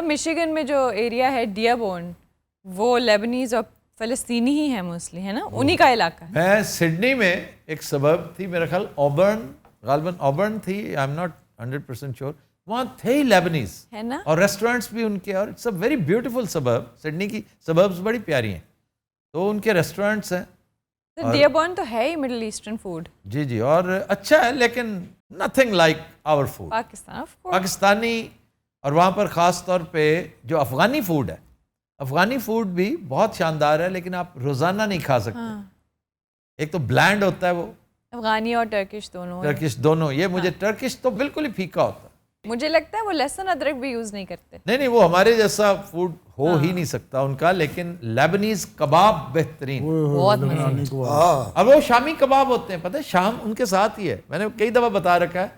سب Michigan میں جو area ہے ڈیابون وہ لیبنیز اور فلسطینی ہی ہیں موسٹلی, ہے نا, انہی کا علاقہ ہے. میں سڈنی میں ایک سبب تھی میرا خیال آبرن, غالباً آبرن تھی, آئی ایم ناٹ 100% شیور, وہاں تھے ہی لیبنیز ہے نا, اور ریسٹورینٹس بھی ان کے, اور اٹس اے ویری بیوٹیفل سبب. سڈنی کی سببس بڑی پیاری ہیں, تو ان کے ریسٹورینٹس ہیں. ڈیابون تو ہے ہی مڈل ایسٹرن فوڈ. جی جی, اور اچھا ہے, لیکن nothing like our food Pakistan Pakistani. اور وہاں پر خاص طور پہ جو افغانی فوڈ ہے, افغانی فوڈ بھی بہت شاندار ہے, لیکن آپ روزانہ نہیں کھا سکتے. ایک تو بلینڈ ہوتا ہے وہ, افغانی اور ٹرکش دونوں. ٹرکش دونوں. یہ مجھے ٹرکش تو بالکل ہی پھیکا ہوتا ہے. مجھے لگتا ہے وہ لہسن ادرک بھی یوز نہیں کرتے. نہیں, وہ ہمارے جیسا فوڈ ہو ہی نہیں سکتا ان کا. لیکن لیبنیز کباب بہترین, بہت مزے. اب وہ شامی کباب ہوتے ہیں, پتہ ہے شام ان کے ساتھ ہی ہے. میں نے کئی دفعہ بتا رکھا ہے,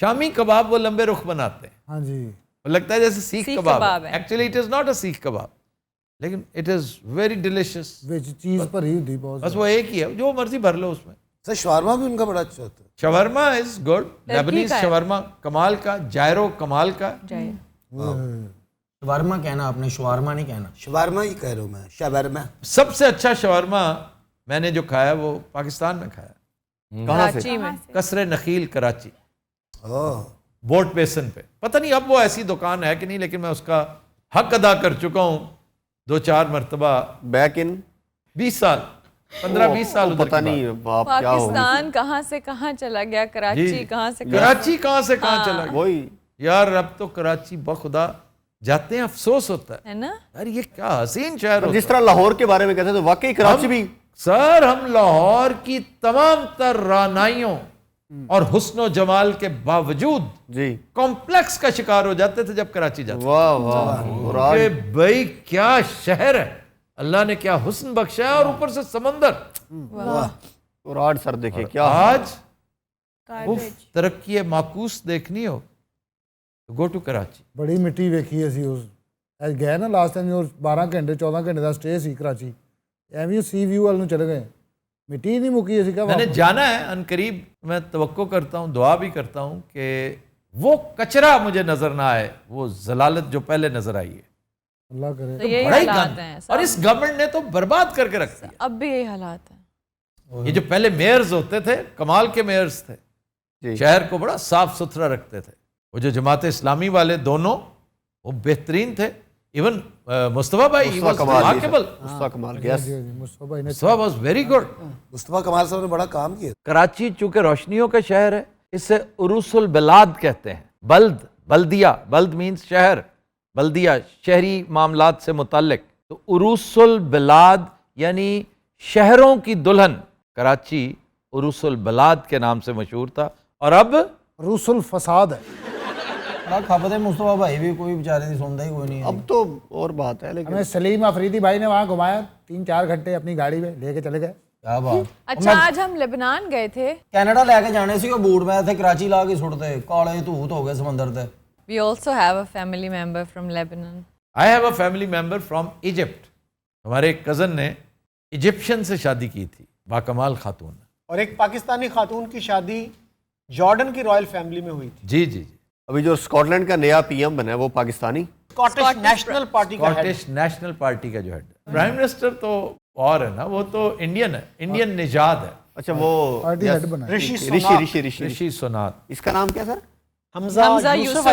شامی کباب وہ لمبے رخ بناتے ہیں. ہاں جی, لگتا ہے جیسے سیخ کباب ہے. Actually it is not a seekh kebab, لیکن اٹ از ویری ڈیلیشیس. چیز پر ہی ہوتی بہت. بس وہ ایک ہی ہے, جو مرضی بھر لو اس میں. سر شاورما بھی ان کا بڑا اچھا ہوتا ہے. شاورما از گڈ, لیبنیز شاورما کمال کا, جائرو کمال کا. شاورما کہنا آپ نے, شاورما نہیں کہنا. شاورما ہی کہہ رہا ہوں میں, شاورما. سب سے اچھا شاورما میں نے جو کھایا وہ پاکستان میں کھایا. کراچی میں, قصر نخیل کراچی, بوٹ بیسن پہ. پتہ نہیں اب وہ ایسی دکان ہے کہ نہیں, لیکن میں اس کا حق ادا کر چکا ہوں 2-4 مرتبہ. بیک ان 20 سال 15-20 سال ادھر. پتہ نہیں پاکستان کہاں سے کہاں چلا گیا, کراچی کہاں سے کراچی کہاں سے کہاں چلا گیا. وہی یار اب تو کراچی بخدا جاتے ہیں افسوس ہوتا ہے نا. یار یہ کیا حسین شہر ہوتا ہے. جس طرح لاہور کے بارے میں کہتے ہیں تو واقعی کراچی بھی. سر ہم لاہور کی تمام تر رانائیوں اور حسن و جمال کے باوجود جی کمپلیکس کا شکار ہو جاتے تھے جب کراچی جاتے. واہ واہ, کہ بھائی کیا شہر ہے, اللہ نے کیا حسن بخشا ہے, اور اوپر سے سمندر. اور سر دیکھیں کیا آج ترقی معکوس دیکھنی ہو گو ٹو کراچی. بڑی مٹی ویکھی اسی اس گئے نا لاسٹ ٹائم, 12 گھنٹے 14 گھنٹے کا سٹے سی کراچی, ایویں سی ویو والوں چلے گئے, مٹی نہیں مکی اسی کا. میں نے جانا ہے ان قریب, میں توقع کرتا ہوں, دعا بھی کرتا ہوں کہ وہ کچرا مجھے نظر نہ آئے, وہ ضلالت جو پہلے نظر آئی ہے. اللہ کرے. یہی حالات ہیں, اور اس گورنمنٹ نے تو برباد کر کے رکھ دیا. اب بھی یہی حالات ہیں. یہ جو پہلے میئرز ہوتے تھے کمال کے میئرز تھے, شہر کو بڑا صاف ستھرا رکھتے تھے. وہ جو جماعت اسلامی والے دونوں وہ بہترین تھے. ایون مصطفیٰ بھائی مصطفیٰ واز ویری گڈ. مصطفیٰ کمال صاحب نے بڑا کام کیا. کراچی چونکہ روشنیوں کا شہر ہے, اسے عروس البلاد کہتے ہیں. بلدیہ, بلد مینز شہر, بلدیہ شہری معاملات سے متعلق. تو عروس البلاد یعنی شہروں کی دلہن. کراچی عروس البلاد کے نام سے مشہور تھا, اور اب عروس الفساد ہے. خبر ہے مصطفیٰ بھائی بھی کوئی بیچارے نہیں سنتا ہی کوئی نہیں. اب تو اور بات ہے, لیکن ہمیں سلیم افریدی بھائی نے وہاں گھمایا 3-4 گھنٹے اپنی گاڑی میں لے کے چلے گئے. کیا بات. اچھا آج ہم لبنان گئے تھے, کینیڈا لے کے جانے سے بوٹ میں تھے, کراچی لا کے چھوڑتے, کالے دھوت ہو گئے سمندر تے. we also have a family member from Lebanon. I have a family member from Egypt. ہمارے ایک کزن نے ایجپشن سے شادی کی تھی, باکمال خاتون. اور ایک پاکستانی خاتون کی شادی جارڈن کی رائل فیملی میں ہوئی تھی. جی جی جی. ابھی جو اسکاٹ لینڈ کا نیا پی ایم بنا ہے وہ پاکستانی, اسکاٹش نیشنل پارٹی کا ہیڈ. اسکاٹش نیشنل پارٹی کا جو ہیڈ. پرائم منسٹر تو اور ہے نا, وہ تو انڈین ہے, انڈین نژاد ہے. اچھا وہ پارٹی ہیڈ بنا رشی سونات. اس کا نام کیا سر؟ حمزہ یوسف.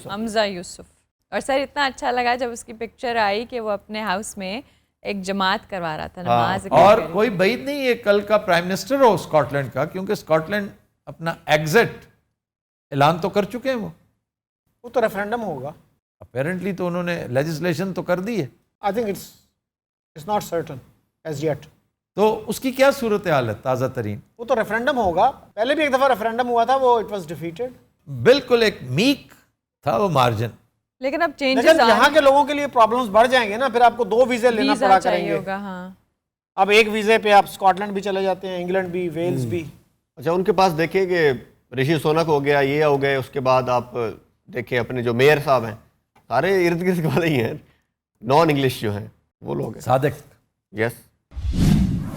حمزہ یوسف. اور سر اتنا اچھا لگا جب اس کی پکچر آئی کہ وہ اپنے ہاؤس میں ایک جماعت کروا رہا تھا نماز. اور کوئی بعید نہیں یہ کل کا پرائم منسٹر ہو اسکاٹ لینڈ کا, کیونکہ اسکاٹ لینڈ اپنا ایگزٹ اعلان تو کر چکے ہیں. وہ تو ریفرینڈم ہوگا اپیرنٹلی, تو انہوں نے لیجسلیشن تو کر دی ہے. I think it's not certain as yet. تو اس کی کیا صورتحال ہے تازہ ترین؟ وہ تو ریفرینڈم ہوگا. پہلے بھی ایک دفعہ ریفرینڈم ہوا تھا, وہ اٹ واز ڈیفیٹڈ. بالکل ایک میک تھا وہ مارجن. لیکن اب چینجز یہاں کے لوگوں کے لیے پرابلمز بڑھ جائیں گے نا, پھر آپ کو 2 ویزے لینا پڑا کریں گے. اب ایک ویزے پہ آپ اسکاٹ لینڈ بھی چلے جاتے ہیں, انگلینڈ بھی, ویلز بھی. اچھا ان کے پاس دیکھیں کہ رشی سونک ہو گیا, یہ ہو گئے, اس کے بعد آپ دیکھیں اپنے جو میئر صاحب ہیں سارے ارد گرد والے ہی ہیں, نان انگلش جو ہیں وہ لوگ ہیں. صادق. یس.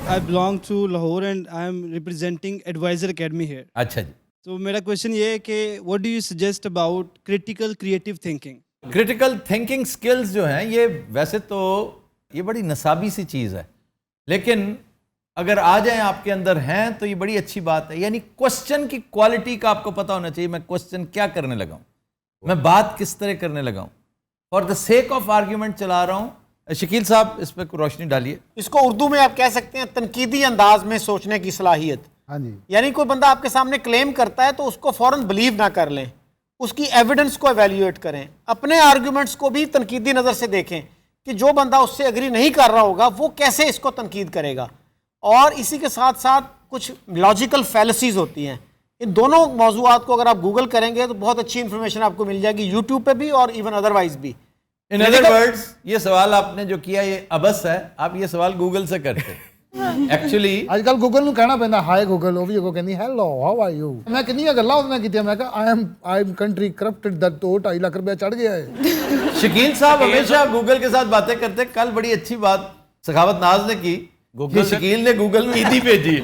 I belong to Lahore and I am representing Advisor Academy here. اچھا جی. تو میرا کویشچن یہ ہے کہ what do you suggest about critical creative thinking? Critical thinking skills جو ہیں یہ ویسے تو یہ بڑی نصابی سی چیز ہے، لیکن اگر آ جائیں آپ کے اندر ہیں تو یہ بڑی اچھی بات ہے. یعنی کوسچن کی کوالٹی کا آپ کو پتہ ہونا چاہیے، میں کوسچن کیا کرنے لگا ہوں، میں بات کس طرح کرنے لگا ہوں، for the sake of argument چلا رہا ہوں. شکیل صاحب اس پہ روشنی ڈالیے. اس کو اردو میں آپ کہہ سکتے ہیں تنقیدی انداز میں سوچنے کی صلاحیت. ہاں جی. یعنی کوئی بندہ آپ کے سامنے کلیم کرتا ہے تو اس کو فوراً بلیو نہ کر لیں، اس کی ایویڈنس کو ایویلیویٹ کریں، اپنے آرگومنٹس کو بھی تنقیدی نظر سے دیکھیں کہ جو بندہ اس سے اگری نہیں کر رہا ہوگا وہ کیسے اس کو تنقید کرے گا. اور اسی کے ساتھ ساتھ کچھ لاجیکل فیلسیز ہوتی ہیں. ان دونوں موضوعات کو اگر آپ گوگل کریں گے تو بہت اچھی انفارمیشن آپ کو مل جائے گی، یوٹیوب پہ بھی اور ایون ادروائز بھی. ان ادر ورڈز یہ سوال آپ نے جو کیا یہ ابس ہے، آپ یہ سوال گوگل سے کرتے. ایکچولی ਅੱਜ ਕੱਲ ਗੂਗਲ ਨੂੰ ਕਹਿਣਾ ਪੈਂਦਾ ਹਾਈ ਗੂਗਲ, ਉਹ ਵੀ ਉਹ ਕਹਿੰਦੀ ਹੈਲੋ ਹਾਊ ਆਰ ਯੂ. ਮੈਂ ਕਿੰਨੀਆਂ ਗੱਲਾਂ ਉਹਦੇ ਨਾਲ ਕੀਤੀਆਂ, ਮੈਂ ਕਿਹਾ ਆਈ ਐਮ ਕੰਟਰੀ ਕਰਪਟਡ ਦਾ 2.5 ਲੱਖ ਰੁਪਇਆ ਚੜ ਗਿਆ ਹੈ. شکیل صاحب ہمیشہ گوگل کے ساتھ باتیں کرتے. کل بڑی اچھی بات سخاوت ناز نے کی کہ شکیل نے گوگل میں عیدی بھیجی.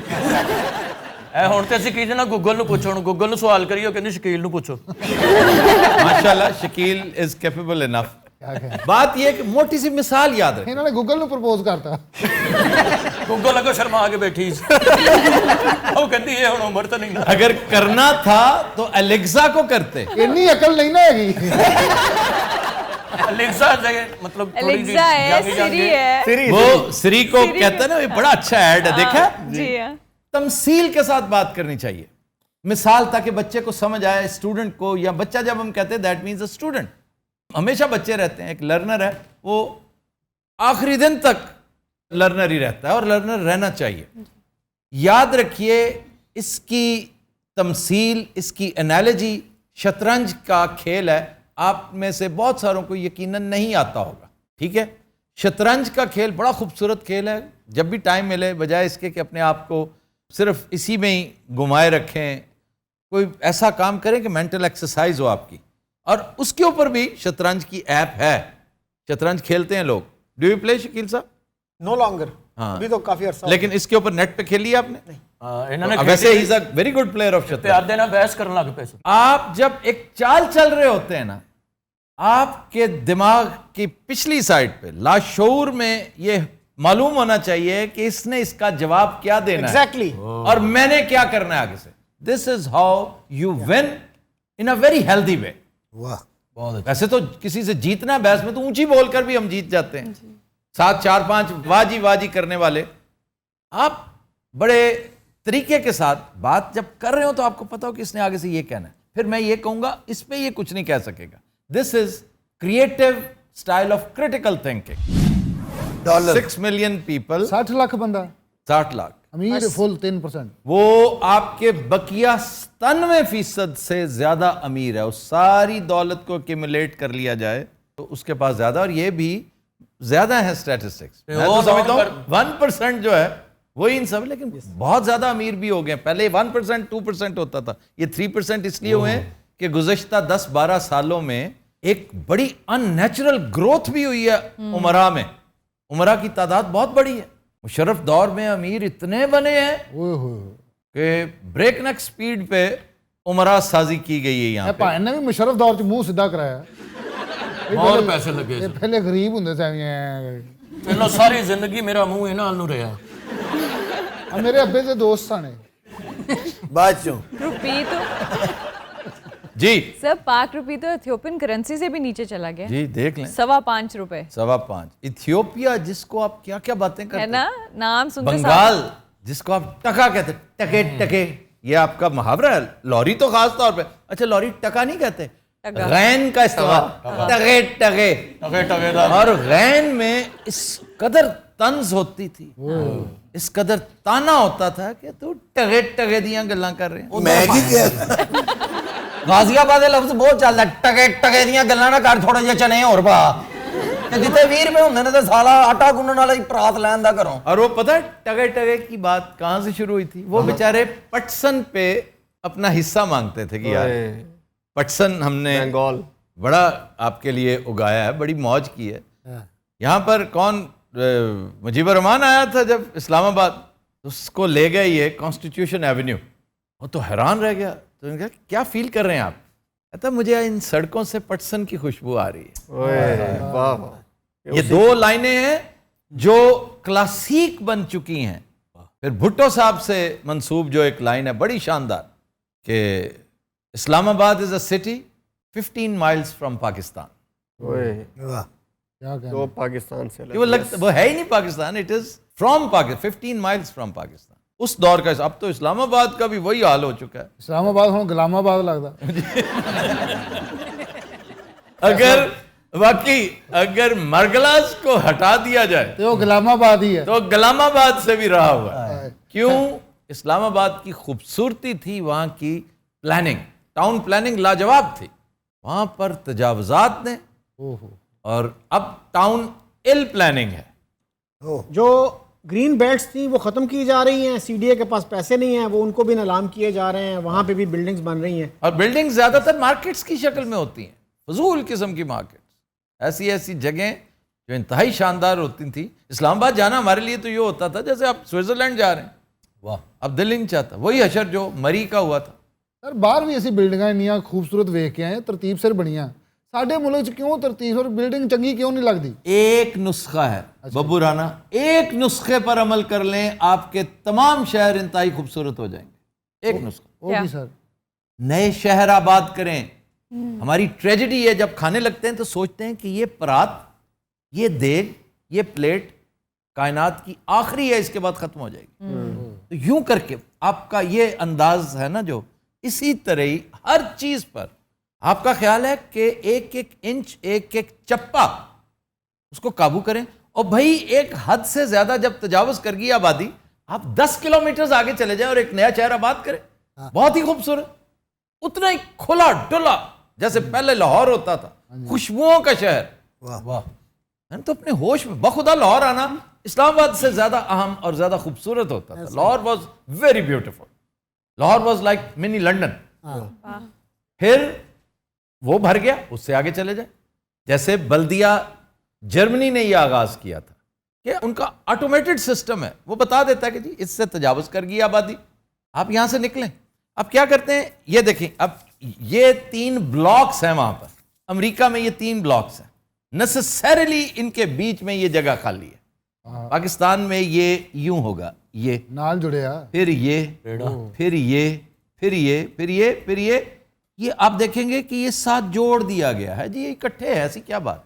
اے ہن تے اسی کیجے نا گوگل نو پوچھو، ہن گوگل نو سوال کریے او کہندی شکیل نو پوچھو. ماشاءاللہ شکیل از کیپیبل انف. بات یہ ہے کہ موٹی سی مثال یاد رکھیں. ਇਹਨਾਂ ਨੇ ਗੂਗਲ ਨੂੰ ਪ੍ਰਪੋਜ਼ ਕਰਤਾ. گوگل اگو شرما کے بیٹھی او کہندی اے ہن عمر تے نہیں نا. اگر کرنا تھا تو الیکسا کو کرتے. ਇੰਨੀ ਅਕਲ ਨਹੀਂ ਨਾ ਹੈਗੀ. الیکسا مطلب الیکسا ہے، سری ہے. وہ سری کو کہتے ہیں نا، یہ بڑا اچھا ایڈ ہے دیکھا. جی ہاں. تمثیل کے ساتھ بات کرنی چاہیے، مثال، تاکہ بچے کو سمجھ آئے، اسٹوڈنٹ کو. یا بچہ جب ہم کہتے ہیں دیٹ مینز اے اسٹوڈنٹ. ہمیشہ بچے رہتے ہیں، ایک لرنر ہے وہ آخری دن تک لرنر ہی رہتا ہے اور لرنر رہنا چاہیے. یاد رکھیے اس کی تمثیل، اس کی انالوجی شطرنج کا کھیل ہے. آپ میں سے بہت ساروں کو یقیناً نہیں آتا ہوگا، ٹھیک ہے. شطرنج کا کھیل بڑا خوبصورت کھیل ہے. جب بھی ٹائم ملے بجائے اس کے کہ اپنے آپ کو صرف اسی میں ہی گھمائے رکھیں، کوئی ایسا کام کریں کہ مینٹل ایکسرسائز ہو آپ کی. اور اس کے اوپر بھی شطرنج کی ایپ ہے، شطرنج کھیلتے ہیں لوگ. ڈو یو پلے شکیل صاحب؟ No longer. ہاں ابھی تو کافی عرصہ. لیکن اس کے اوپر نیٹ پہ کھیلی آپ نے؟ انہوں نے ویسے ہی is a very good player of shatranj. پیار دینا بحث کرنے لگ پے. آپ جب ایک چال چل رہے ہوتے ہیں نا، آپ کے دماغ کی پچھلی سائڈ پہ لاشعور میں یہ معلوم ہونا چاہیے کہ اس نے اس کا جواب کیا دینا ہے ایگزیکٹلی، اور میں نے کیا کرنا ہے آگے سے. This is how you won in a very healthy way. واہ. ویسے تو کسی سے جیتنا ہے بحث میں تو اونچی بول کر بھی ہم جیت جاتے ہیں، 7 4 5 واجی واجی کرنے والے. آپ بڑے طریقے کے ساتھ بات جب کر رہے ہو تو آپ کو پتا ہو کہ اس نے آگے سے یہ کہنا ہے، پھر میں یہ کہوں گا، اس پہ یہ کچھ نہیں کہہ سکے گا. This is creative style of critical thinking. Dollar 6 million people, 60 lakh ਬੰਦਾ 60 لاکھ. ਅਮੀਰ ਫੁੱਲ 3%. وہ آپ کے بقیہ 97% سے زیادہ امیر ہے. اس ساری دولت کو ایکیمولیٹ کر لیا جائے تو اس کے پاس زیادہ، اور یہ بھی زیادہ ہے اسٹیٹسٹکس. میں تو سمجھتا ہوں 1% جو ہے وہی ان سب، لیکن بہت زیادہ امیر بھی ہو گئے. پہلے 1% 2% ہوتا تھا، یہ 3% اس لیے ہوئے ہیں کہ گزشتہ 10-12 سالوں میں ایک بڑی ان نیچرل گروتھ بھی ہوئی ہے عمرا میں. عمرا کی تعداد بہت بڑی ہے. مشرف دور میں امیر اتنے بنے ہیں ਓਏ ਹੋਏ. کہ بریک نیک سپیڈ پہ عمرہ سازی کی گئی ہے یہاں ਇਹ پہ. ਭਾਣ ਨੇ ਵੀ ਮੁਸ਼ਰਫ ਦੌਰ 'ਚ ਮੂੰਹ ਸਿੱਧਾ ਕਰਾਇਆ. اور پیسے لگے ਇਹ ਪਹਿਲੇ ਗਰੀਬ ਹੁੰਦੇ ਸੀ ਐਵੇਂ. پہلو ساری زندگی میرا منہ انہاں نو رہا. ਆ ਮੇਰੇ ਅੱਬੇ ਦੇ ਦੋਸਤ ਸਨ. بادشاہ. روپی تو جی سر پاک روپی تو ایتھیوپین کرنسی سے بھی نیچے چلا گیا. جی دیکھ لیں، 5.25 روپے 5.25. ایتھیوپیا جس کو آپ کیا کیا باتیں ہے کرتے نا، ہیں. نام سنتے بنگال جس کو آپ ٹکا کہتے ہیں، ٹکے ٹکے، یہ آپ کا محاورہ ہے. لوری تو خاص طور پہ، اچھا لوری ٹکا نہیں کہتے، غین کا استعمال، ٹگے ٹگے. ٹگے ٹگے دا اور غین میں اس قدر طنز ہوتی تھی، اس قدر تانا ہوتا تھا کہ تو ٹگے ٹگے دیاں گلاں کر رہے ہیں. میں کی کیا غازی آباد لفظ بہت چلتا، ٹکے ٹکے دیاں گلاں نہ کر، تھوڑے جہے چنے ہور پا. جتنے 20 روپے ہوندے نے تے سالا آٹا گنن والا ہی پرات لین دا کرو. اور وہ پتہ ہے ٹگے ٹگے کی بات کہاں سے شروع ہوئی تھی؟ وہ بیچارے پٹسن پہ اپنا حصہ مانگتے تھے کہ یار پٹسن ہم نے بنگال بڑا آپ کے لیے اگایا ہے، بڑی موج کی ہے. یہاں پر کون مجیب الرحمان آیا تھا جب اسلام آباد، اس کو لے گئے یہ کانسٹیٹیوشن ایونیو. وہ تو حیران رہ گیا. تو انہوں نے کہا کیا فیل کر رہے ہیں آپ؟ کہتا مجھے ان سڑکوں سے پٹسن کی خوشبو آ رہی ہے. اوئے واہ واہ. یہ 2 لائنیں ہیں جو کلاسیک بن چکی ہیں. پھر بھٹو صاحب سے منسوب جو ایک لائن ہے بڑی شاندار کہ Islamabad is a city 15 miles from Pakistan. اوئے واہ کیا کہنا. تو پاکستان سے وہ ہے ہی نہیں Pakistan, it is from Pakistan, 15 miles from Pakistan. اس دور کا اب تو اسلام آباد کا بھی وہی حال ہو چکا ہے. اسلام آباد ہوں غلام آباد لگتا. اگر واقعی اگر مرگلاز کو ہٹا دیا جائے تو وہ غلام آباد ہی ہے. تو غلام آباد سے بھی رہا ہوا ہے. کیوں؟ اسلام آباد کی خوبصورتی تھی وہاں کی پلاننگ, ٹاؤن پلاننگ لاجواب تھی. وہاں پر تجاوزات نے اور اب ٹاؤن ایل پلاننگ ہے. جو گرین بیلٹس تھیں وہ ختم کی جا رہی ہیں, سی ڈی اے کے پاس پیسے نہیں ہیں, وہ ان کو بھی نیلام کیے جا رہے ہیں, وہاں پہ بھی بلڈنگز بن رہی ہیں. اور بلڈنگ زیادہ تر مارکیٹس کی شکل میں ہوتی ہیں, فضول قسم کی مارکیٹس, ایسی جگہیں جو انتہائی شاندار ہوتی تھیں. اسلام آباد جانا ہمارے لیے تو یہ ہوتا تھا جیسے آپ سوئٹزرلینڈ جا رہے ہیں. واہ, اب دل ہی نہیں چاہتا. وہی حشر جو مری کا ہوا تھا. سر باہر بھی ایسی بلڈنگاں انیاں خوبصورت ویکھ کے آئے, ترتیب سے بنیاں. ساڈے ملک چ کیوں ترتیب اور بلڈنگ چنگی کیوں نہیں لگتی؟ ایک نسخہ ہے ببو رانا, ایک نسخے پر عمل کر لیں آپ کے تمام شہر انتہائی خوبصورت ہو جائیں گے. ایک نسخہ. وہ بھی سر نئے شہر آباد کریں. ہماری ٹریجڈی ہے جب کھانے لگتے ہیں تو سوچتے ہیں کہ یہ پرات, یہ دیگ, یہ پلیٹ کائنات کی آخری ہے, اس کے بعد ختم ہو جائے گی. تو یوں کر کے آپ کا یہ انداز ہے نا, جو اسی طرح ہی ہر چیز پر آپ کا خیال ہے کہ ایک ایک انچ, ایک ایک چپا اس کو قابو کریں. اور بھائی ایک حد سے زیادہ جب تجاوز کر گئی آبادی, آپ 10 کلومیٹرز آگے چلے جائیں اور ایک نیا شہر آباد کریں, بہت ہی خوبصورت, اتنا ہی کھلا ڈلا جیسے پہلے لاہور ہوتا تھا, خوشبوؤں کا شہر. واہ. تو اپنے ہوش میں بخدا لاہور آنا اسلام آباد سے زیادہ اہم اور زیادہ خوبصورت ہوتا تھا. Lahore was very beautiful. Lahore was like money London. پھر وہ بھر گیا, اس سے آگے چلے جائیں. جیسے بلدیہ جرمنی نے یہ آغاز کیا تھا کہ ان کا آٹومیٹڈ سسٹم ہے, وہ بتا دیتا ہے کہ جی اس سے تجاوز کر گئی آبادی, آپ یہاں سے نکلیں. اب کیا کرتے ہیں یہ دیکھیں, اب یہ 3 بلاکس ہیں وہاں پر, امریکہ میں یہ 3 بلاکس ہیں, نیسیسریلی ان کے بیچ میں یہ جگہ خالی ہے. پاکستان میں یہ یوں ہوگا, یہ نال جڑیا, پھر یہ, پھر یہ, پھر یہ, پھر یہ, پھر یہ آپ دیکھیں گے کہ یہ ساتھ جوڑ دیا گیا ہے. جی یہ اکٹھے ہے, ایسی کیا بات.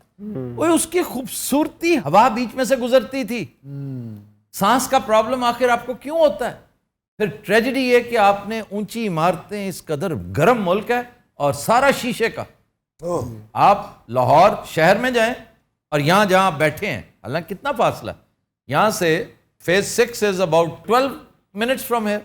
وہ اس کی خوبصورتی, ہوا بیچ میں سے گزرتی تھی. سانس کا پرابلم آخر آپ کو کیوں ہوتا ہے؟ پھر ٹریجڈی یہ کہ آپ نے اونچی عمارتیں, اس قدر گرم ملک ہے اور سارا شیشے کا. آپ لاہور شہر میں جائیں اور یہاں جہاں بیٹھے ہیں, حالانکہ کتنا فاصلہ ہے یہاں سے, phase 6 is about 12 minutes from here,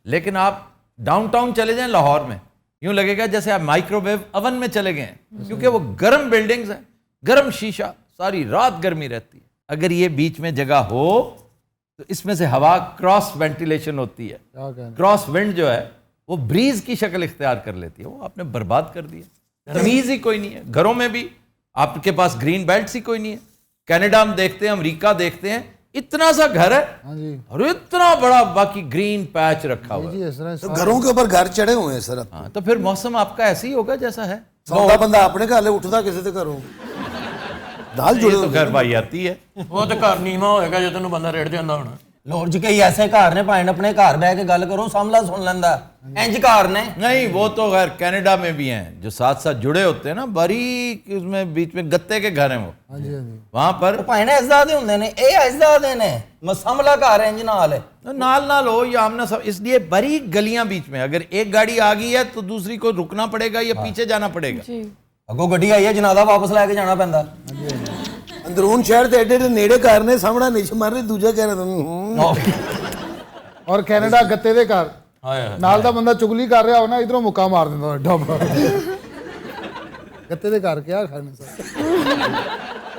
لیکن آپ ڈاؤن ٹاؤن چلے جائیں لاہور میں, یوں لگے گا جیسے آپ مائکرو ویو اوون میں چلے گئے ہیں, کیونکہ وہ گرم بلڈنگز ہیں, گرم شیشہ, ساری رات گرمی رہتی ہے. اگر یہ بیچ میں جگہ ہو تو اس میں سے ہوا کراس وینٹیلیشن ہوتی ہے, کراس ونڈ جو ہے وہ بریز کی شکل اختیار کر لیتی ہے. وہ آپ نے برباد کر دیا, تمیز ہی کوئی نہیں ہے. گھروں میں بھی آپ کے پاس گرین بیلٹس ہی کوئی نہیں ہے. کینیڈا ہم دیکھتے ہیں, امریکہ دیکھتے ہیں, اتنا سا گھر ہے اور اتنا بڑا باقی گرین پیچ رکھا ہوا ہے. تو گھروں کے اوپر گھر چڑھے ہوئے ہیں سر. ہاں تو پھر موسم آپ کا ایسے ہی ہوگا جیسا ہے. سودا بندہ اپنے گھر اٹھتا کسی تے گھروں دال جڑے تو گھر بھائی آتی ہے. وہ تو گھر نیواں ہوئے گا جو تینوں بندہ ریڑھ دینا ہونا. لاہور چ کئی ایسے گھر نے پائن اپنے گھر بہ کے گل کرو ساملا سن لینا, انج گھر نے. نہیں وہ تو غیر کینیڈا میں بھی ہیں جو ساتھ ساتھ جڑے ہوتے ہیں نا, باریک اس میں بیچ میں گتے کے گھر ہیں وہ, وہاں پر پائن اجداد ہوندے نے, اے اجداد نے ساملا گھر انج نال ہے, نال ہو یا آمنا سب. اس لیے باریک گلیاں بیچ میں, اگر ایک گاڑی آ گئی ہے تو دوسری کو رکنا پڑے گا یا پیچھے جانا پڑے گا. اگوں گڈی آئی ہے جنازہ واپس لے کے جانا پیندا. اندرون شہر تے ایڈے نیڑے گھر نے, سامنا نیچ مار رہی, دوجا کہہ رہا اور کینیڈا گتے دے گھر, نال دا بندہ چگلی کر رہا ہو نا, ادھروں مکا مار دیندا ڈب. گتے دے گھر کیا کھانے سر,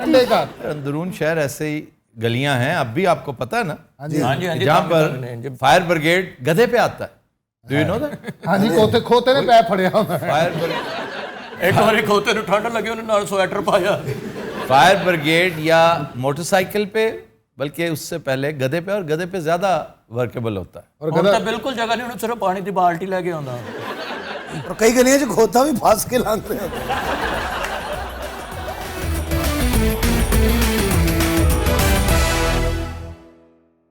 انڈے گھر. اندرون شہر ایسے ہی گلیاں ہیں اب بھی, آپ کو پتہ ہے نا, جہاں پر فائر بریگیڈ گدھے پہ آتا ہے. Do you know that? ہاں جی, کھوتے نے پے پھڑیا ہوندا ہے. فائر بریگیڈ, ایک باری کھوتے نوں ٹھنڈ لگی انہیں نال سویٹر پایا. فائر بریگیڈ یا موٹر سائیکل پہ, بلکہ اس سے پہلے گدھے پہ, اور گدھے پہ زیادہ ورکیبل ہوتا ہے. اور اور بالکل جگہ نہیں, انہیں صرف پانی دی بالٹی لے کے آندا. ਔਰ ਕਈ ਗਲੀਆਂ 'ਚ ਖੋਤਾ ਵੀ ਫਸ ਕੇ ਲੰਘ ਰਹੇ ਹੁੰਦੇ